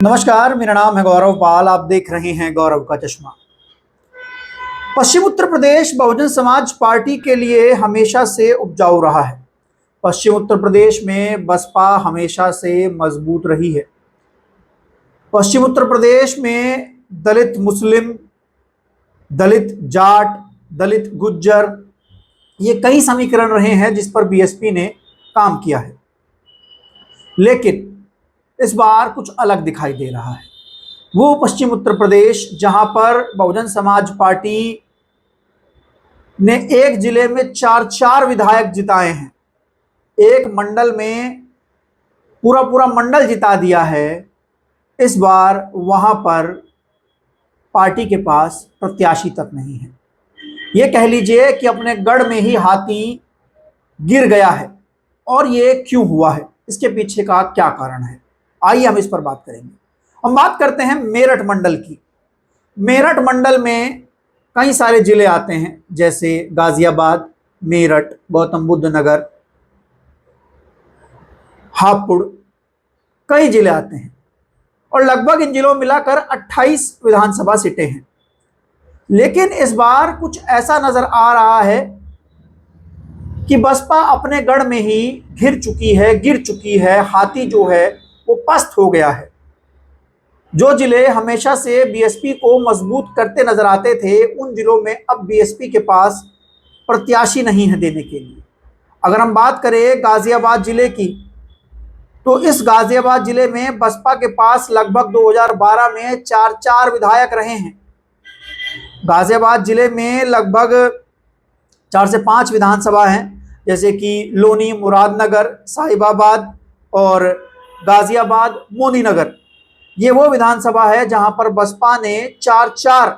नमस्कार, मेरा नाम है गौरव पाल। आप देख रहे हैं गौरव का चश्मा। पश्चिम उत्तर प्रदेश बहुजन समाज पार्टी के लिए हमेशा से उपजाऊ रहा है। पश्चिम उत्तर प्रदेश में बसपा हमेशा से मजबूत रही है। पश्चिम उत्तर प्रदेश में दलित मुस्लिम, दलित जाट, दलित गुज्जर, ये कई समीकरण रहे हैं जिस पर बीएसपी ने काम किया है। लेकिन इस बार कुछ अलग दिखाई दे रहा है। वो पश्चिम उत्तर प्रदेश जहां पर बहुजन समाज पार्टी ने एक जिले में चार चार विधायक जिताए हैं, एक मंडल में पूरा पूरा मंडल जिता दिया है। इस बार वहां पर पार्टी के पास प्रत्याशी तक नहीं है। ये कह लीजिए कि अपने गढ़ में ही हाथी गिर गया है। और ये क्यों हुआ है, इसके पीछे का क्या कारण है, आइए हम इस पर बात करेंगे। हम बात करते हैं मेरठ मंडल की। मेरठ मंडल में कई सारे जिले आते हैं, जैसे गाजियाबाद, मेरठ, गौतम बुद्ध नगर, हापुड़, कई जिले आते हैं और लगभग इन जिलों में मिलाकर 28 विधानसभा सीटें हैं। लेकिन इस बार कुछ ऐसा नजर आ रहा है कि बसपा अपने गढ़ में ही गिर चुकी है। हाथी जो है वो पस्त हो गया है। जो जिले हमेशा से बीएसपी को मजबूत करते नजर आते थे, उन जिलों में अब बीएसपी के पास प्रत्याशी नहीं है देने के लिए। अगर हम बात करें गाजियाबाद जिले की, तो इस गाजियाबाद जिले में बसपा के पास लगभग 2012 में चार चार विधायक रहे हैं। गाजियाबाद जिले में लगभग 4 से 5 विधानसभा हैं, जैसे कि लोनी, मुरादनगर, साहिबाबाद और गाजियाबाद, मोदीनगर। ये वो विधानसभा है जहां पर बसपा ने चार चार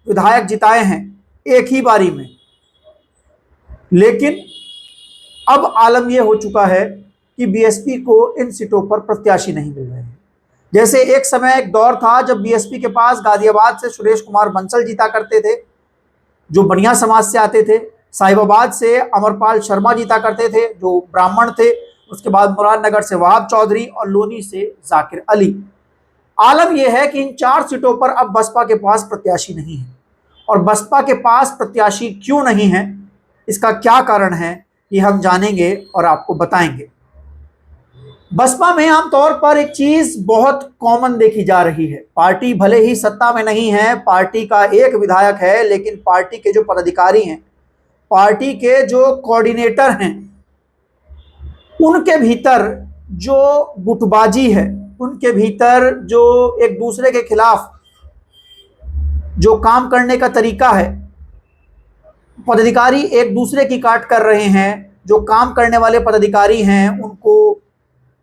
विधायक जिताए हैं एक ही बारी में। लेकिन अब आलम यह हो चुका है कि बीएसपी को इन सीटों पर प्रत्याशी नहीं मिल रहे हैं। जैसे एक समय एक दौर था जब बीएसपी के पास गाजियाबाद से सुरेश कुमार बंसल जीता करते थे, जो बढ़िया समाज से आते थे। साहिबाबाद से अमरपाल शर्मा जीता करते थे, जो ब्राह्मण थे। उसके बाद मुरादनगर से वहाब चौधरी और लोनी से जाकिर अली। आलम यह है कि इन 4 सीटों पर अब बसपा के पास प्रत्याशी नहीं है। और बसपा के पास प्रत्याशी क्यों नहीं है, इसका क्या कारण है, ये हम जानेंगे और आपको बताएंगे। बसपा में आमतौर पर एक चीज बहुत कॉमन देखी जा रही है। पार्टी भले ही सत्ता में नहीं है, पार्टी का एक विधायक है, लेकिन पार्टी के जो पदाधिकारी हैं, पार्टी के जो कोऑर्डिनेटर हैं, उनके भीतर जो गुटबाजी है, उनके भीतर जो एक दूसरे के खिलाफ जो काम करने का तरीका है, पदाधिकारी एक दूसरे की काट कर रहे हैं। जो काम करने वाले पदाधिकारी हैं उनको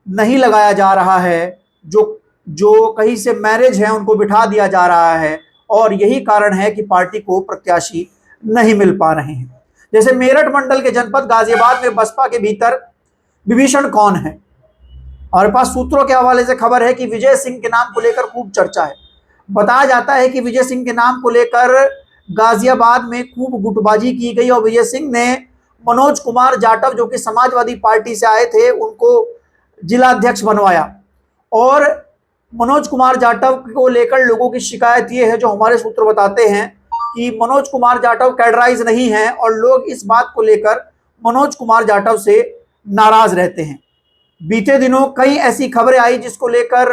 नहीं लगाया जा रहा है, जो कहीं से मैरिज है उनको बिठा दिया जा रहा है। और यही कारण है कि पार्टी को प्रत्याशी नहीं मिल पा रहे हैं। जैसे मेरठ मंडल के जनपद गाजियाबाद में बसपा के भीतर विभीषण कौन है। हमारे पास सूत्रों के हवाले से खबर है कि विजय सिंह के नाम को लेकर खूब चर्चा है। बताया जाता है कि विजय सिंह के नाम को लेकर गाजियाबाद में खूब गुटबाजी की गई और विजय सिंह ने मनोज कुमार जाटव, जो कि समाजवादी पार्टी से आए थे, उनको जिला अध्यक्ष बनवाया। और मनोज कुमार जाटव को लेकर लोगों की शिकायत ये है, जो हमारे सूत्र बताते हैं, कि मनोज कुमार जाटव कैडराइज नहीं है और लोग इस बात को लेकर मनोज कुमार जाटव से नाराज रहते हैं। बीते दिनों कई ऐसी खबरें आई जिसको लेकर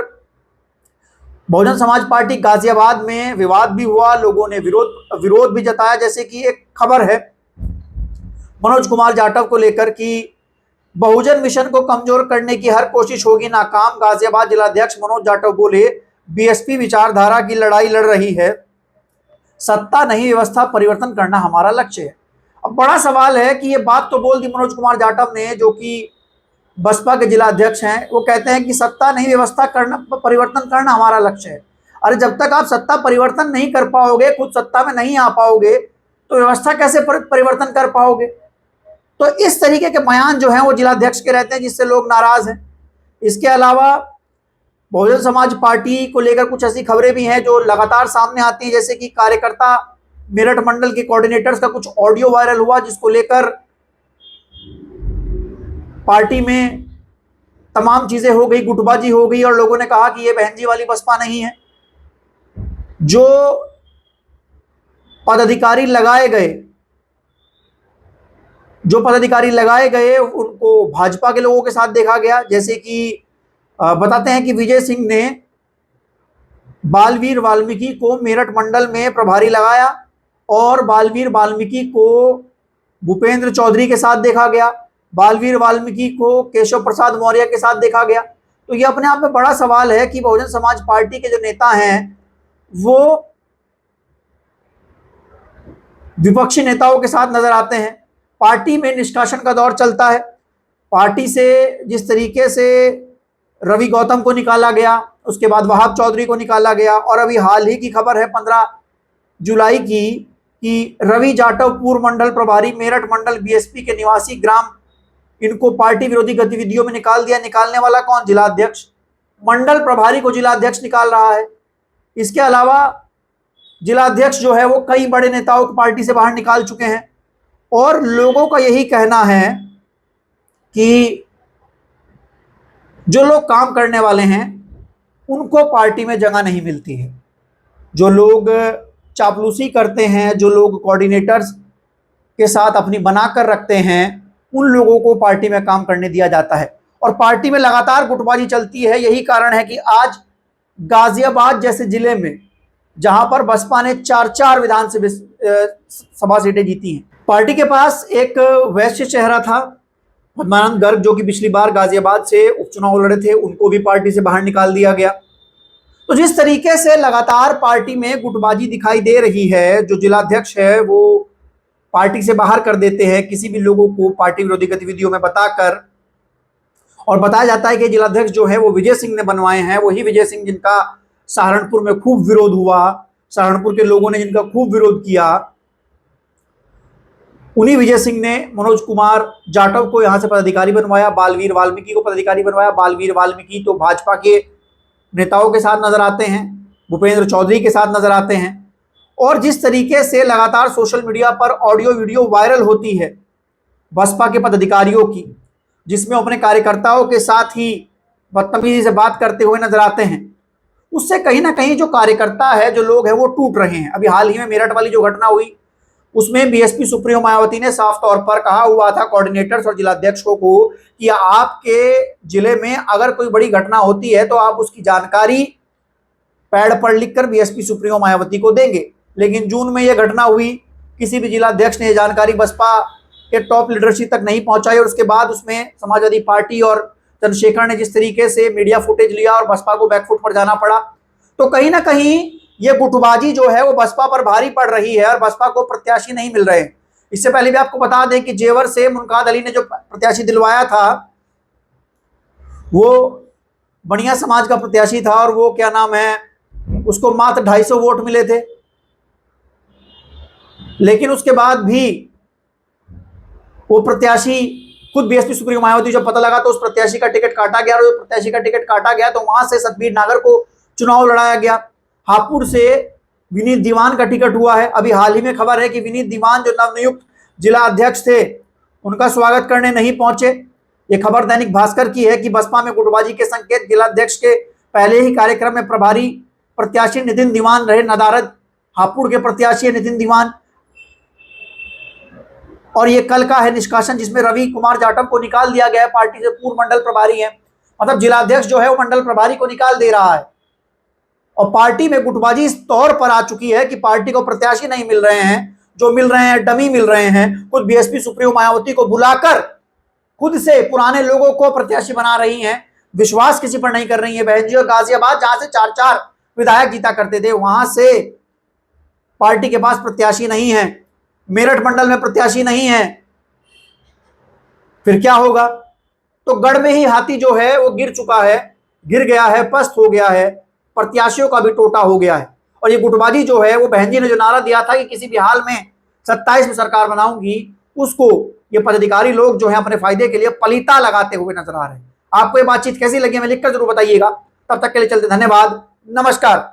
बहुजन समाज पार्टी गाजियाबाद में विवाद भी हुआ, लोगों ने विरोध भी जताया। जैसे कि एक खबर है मनोज कुमार जाटव को लेकर कि बहुजन मिशन को कमजोर करने की हर कोशिश होगी नाकाम। गाजियाबाद जिलाध्यक्ष मनोज जाटव बोले, बीएसपी विचारधारा की लड़ाई लड़ रही है, सत्ता नहीं व्यवस्था परिवर्तन करना हमारा लक्ष्य है। अब बड़ा सवाल है कि ये बात तो बोल दी मनोज कुमार जाटव ने, जो कि बसपा के जिला अध्यक्ष हैं। वो कहते हैं कि सत्ता नहीं व्यवस्था करना परिवर्तन करना हमारा लक्ष्य है। अरे जब तक आप सत्ता परिवर्तन नहीं कर पाओगे, खुद सत्ता में नहीं आ पाओगे, तो व्यवस्था कैसे परिवर्तन कर पाओगे। तो इस तरीके के बयान जो हैं वो जिलाध्यक्ष के रहते हैं, जिससे लोग नाराज हैं। इसके अलावा बहुजन समाज पार्टी को लेकर कुछ ऐसी खबरें भी हैं जो लगातार सामने आती हैं, जैसे कि कार्यकर्ता मेरठ मंडल के कोऑर्डिनेटर्स का कुछ ऑडियो वायरल हुआ, जिसको लेकर पार्टी में तमाम चीजें हो गई, गुटबाजी हो गई और लोगों ने कहा कि ये बहन जी वाली बसपा नहीं है। जो पदाधिकारी लगाए गए उनको भाजपा के लोगों के साथ देखा गया। जैसे कि बताते हैं कि विजय सिंह ने बालवीर वाल्मीकि को मेरठ मंडल में प्रभारी लगाया और बालवीर वाल्मीकि को भूपेंद्र चौधरी के साथ देखा गया, बालवीर वाल्मीकि को केशव प्रसाद मौर्य के साथ देखा गया। तो यह अपने आप में बड़ा सवाल है कि बहुजन समाज पार्टी के जो नेता हैं वो विपक्षी नेताओं के साथ नजर आते हैं। पार्टी में निष्कासन का दौर चलता है। पार्टी से जिस तरीके से रवि गौतम को निकाला गया, उसके बाद वहाब चौधरी को निकाला गया और अभी हाल ही की खबर है 15 जुलाई की कि रवि जाटव पूर्व मंडल प्रभारी मेरठ मंडल बीएसपी के निवासी ग्राम, इनको पार्टी विरोधी गतिविधियों में निकाल दिया। निकालने वाला कौन? जिलाध्यक्ष। मंडल प्रभारी को जिलाध्यक्ष निकाल रहा है। इसके अलावा जिलाध्यक्ष जो है वो कई बड़े नेताओं को पार्टी से बाहर निकाल चुके हैं और लोगों का यही कहना है कि जो लोग काम करने वाले हैं उनको पार्टी में जगह नहीं मिलती है। जो लोग चापलूसी करते हैं, जो लोग कोऑर्डिनेटर्स के साथ अपनी बनाकर रखते हैं, उन लोगों को पार्टी में काम करने दिया जाता है और पार्टी में लगातार गुटबाजी चलती है। यही कारण है कि आज गाजियाबाद जैसे जिले में, जहां पर बसपा ने 4 विधानसभा सीटें जीती हैं, पार्टी के पास एक वैश्य चेहरा था पद्मानंद गर्ग, जो कि पिछली बार गाजियाबाद से उपचुनाव लड़े थे, उनको भी पार्टी से बाहर निकाल दिया गया। तो जिस तरीके से लगातार पार्टी में गुटबाजी दिखाई दे रही है, जो जिलाध्यक्ष है वो पार्टी से बाहर कर देते हैं किसी भी लोगों को पार्टी विरोधी गतिविधियों में बताकर, और बताया जाता है कि जिलाध्यक्ष जो है वो विजय सिंह ने बनवाए हैं। वही विजय सिंह जिनका सहारनपुर में खूब विरोध हुआ, सहारनपुर के लोगों ने जिनका खूब विरोध किया, उन्हीं विजय सिंह ने मनोज कुमार जाटव को यहां से पदाधिकारी बनवाया, बालवीर वाल्मीकि को पदाधिकारी बनवाया। बालवीर वाल्मीकि तो भाजपा के नेताओं के साथ नजर आते हैं, भूपेंद्र चौधरी के साथ नजर आते हैं। और जिस तरीके से लगातार सोशल मीडिया पर ऑडियो वीडियो वायरल होती है बसपा के पदाधिकारियों की, जिसमें अपने कार्यकर्ताओं के साथ ही बदतमीजी से बात करते हुए नजर आते हैं, उससे कहीं ना कहीं जो कार्यकर्ता है, जो लोग हैं वो टूट रहे हैं। अभी हाल ही में मेरठ वाली जो घटना हुई उसमें बीएसपी सुप्रीमो मायावती ने साफ तौर पर कहा हुआ था कोऑर्डिनेटर्स और जिलाध्यक्षों को कि आपके जिले में अगर कोई बड़ी घटना होती है तो आप उसकी जानकारी पैड पर लिखकर बीएसपी सुप्रीमो मायावती को देंगे। लेकिन जून में यह घटना हुई, किसी भी जिलाध्यक्ष ने यह जानकारी बसपा के टॉप लीडरशिप तक नहीं पहुंचाई और उसके बाद उसमें समाजवादी पार्टी और चंद्रशेखर ने जिस तरीके से मीडिया फुटेज लिया और बसपा को बैकफुट पर जाना पड़ा। तो कहीं ना कहीं ये गुटबाजी जो है वो बसपा पर भारी पड़ रही है और बसपा को प्रत्याशी नहीं मिल रहे। इससे पहले भी आपको बता दें कि जेवर से मुनकाद अली ने जो प्रत्याशी दिलवाया था वो बढ़िया समाज का प्रत्याशी था और वो क्या नाम है, उसको मात्र 250 वोट मिले थे। लेकिन उसके बाद भी वो प्रत्याशी, खुद बीएसपी सुप्रीमो मायावती जब पता लगा तो उस प्रत्याशी का टिकट काटा गया और जो प्रत्याशी का टिकट काटा गया तो वहां से सतबीर नागर को चुनाव लड़ाया गया। हापुड़ से विनीत दीवान का टिकट हुआ है। अभी हाल ही में खबर है कि विनीत दीवान जो नवनियुक्त जिला अध्यक्ष थे उनका स्वागत करने नहीं पहुंचे। ये खबर दैनिक भास्कर की है कि बसपा में गुटबाजी के संकेत। जिलाध्यक्ष के पहले ही कार्यक्रम में प्रभारी प्रत्याशी नितिन दीवान रहे नदारद। हापुड़ के प्रत्याशी नितिन दीवान और ये कल का है निष्कासन, जिसमें रवि कुमार जाटव को निकाल दिया गया है पार्टी से। पूर्व मंडल प्रभारी है, मतलब जिलाध्यक्ष जो है वो मंडल प्रभारी को निकाल दे रहा है और पार्टी में गुटबाजी इस तौर पर आ चुकी है कि पार्टी को प्रत्याशी नहीं मिल रहे हैं, जो मिल रहे हैं डमी मिल रहे हैं। खुद बीएसपी सुप्रीमो मायावती को बुलाकर खुद से पुराने लोगों को प्रत्याशी बना रही हैं, विश्वास किसी पर नहीं कर रही है। बहन जी, गाजियाबाद जहां से 4 विधायक जीता करते थे वहां से पार्टी के पास प्रत्याशी नहीं है, मेरठ मंडल में प्रत्याशी नहीं है, फिर क्या होगा? तो गढ़ में ही हाथी जो है वो गिर चुका है, गिर गया है, पस्त हो गया है, प्रत्याशियों का भी टोटा हो गया है। और ये गुटबाजी जो है वो बहन जी ने जो नारा दिया था कि किसी भी हाल में 27 में सरकार बनाऊंगी, उसको ये पदाधिकारी लोग जो है अपने फायदे के लिए पलीता लगाते हुए नजर आ रहे हैं। आपको ये बातचीत कैसी लगी हमें लिखकर जरूर बताइएगा। तब तक के लिए चलते, धन्यवाद, नमस्कार।